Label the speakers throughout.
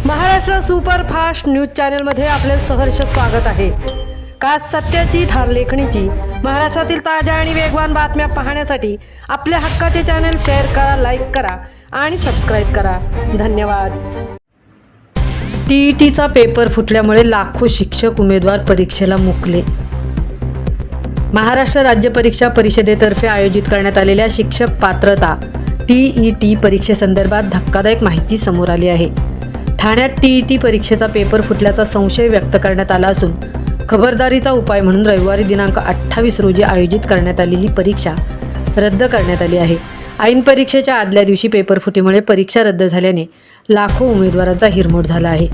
Speaker 1: Maharashtra superfast news चॅनलमध्ये आपले सहर्ष स्वागत आहे। का सत्याची थार लेखणीची महाराष्ट्रातील ताज्या आणि वेगवान बातम्या पाहण्यासाठी आपल्या हक्काचे चॅनल शेअर करा, लाईक करा आणि सबस्क्राईब करा। धन्यवाद। टीईटीचा पेपर फुटल्यामुळे लाखो शिक्षक उमेदवार परीक्षेला मुकले। महाराष्ट्र राज्य परीक्षा परिषदेतर्फे आयोजित करण्यात आलेल्या शिक्षक पात्रता टीईटी परीक्षेसंदर्भात धक्कादायक माहिती समोर आली आहे। ठाण्यात टीईटी परीक्षेचा पेपर फुटल्याचा संशय व्यक्त करण्यात आला असून खबरदारीचा उपाय म्हणून रविवारी दिनांक 28 रोजी आयोजित करण्यात आलेली परीक्षा रद्द करण्यात आली आहे। ऐन परीक्षेच्या आदल्या दिवशी पेपर फुटीमुळे परीक्षा रद्द झाल्याने लाखो उमेदवारांचा हिरमोड झाला आहे।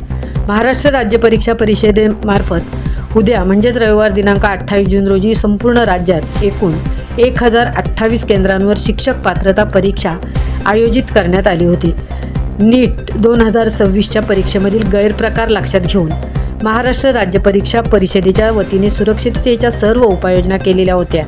Speaker 1: महाराष्ट्र राज्य परीक्षा परिषदेमार्फत उद्या म्हणजेच रविवार दिनांक 28 जून रोजी संपूर्ण राज्यात एकूण 1028 केंद्रांवर शिक्षक पात्रता परीक्षा आयोजित करण्यात आली होती। नीट 2026च्या परीक्षेमधील गैरप्रकार लक्षात घेऊन महाराष्ट्र राज्य परीक्षा परिषदेच्या वतीने सुरक्षिततेच्या सर्व उपाययोजना केलेल्या होत्या।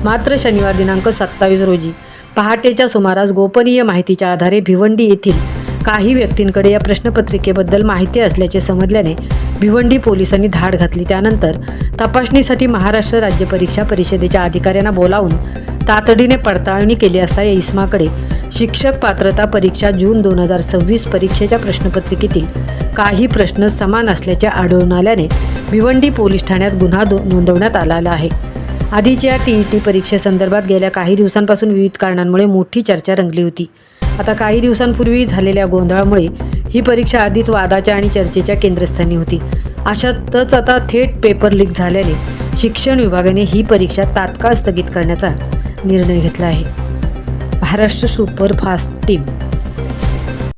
Speaker 1: मात्र शनिवार दिनांक 27 रोजी पहाटेच्या सुमारास गोपनीय माहितीच्या आधारे भिवंडी येथील काही व्यक्तींकडे या प्रश्नपत्रिकेबद्दल माहिती असल्याचे समजल्याने भिवंडी पोलिसांनी धाड घातली। त्यानंतर तपासणीसाठी महाराष्ट्र राज्य परीक्षा परिषदेच्या अधिकाऱ्यांना बोलावून तातडीने पडताळणी केली असता या इसमाकडे शिक्षक पात्रता परीक्षा जून 2026 परीक्षेच्या प्रश्नपत्रिकेतील काही प्रश्न समान असल्याचे आढळून आल्याने भिवंडी पोलीस ठाण्यात गुन्हा नोंदवण्यात आला आहे। आधीच्या टीईटी परीक्षेसंदर्भात गेल्या काही दिवसांपासून विविध कारणांमुळे मोठी चर्चा रंगली होती। आता काही दिवसांपूर्वी झालेल्या गोंधळामुळे ही परीक्षा आधीच वादाच्या आणि चर्चेच्या केंद्रस्थानी होती। अशातच आता थेट पेपर लीक झाल्याने शिक्षण विभागाने ही परीक्षा तात्काळ स्थगित करण्याचा निर्णय घेतला आहे। Maharashtra superfast team.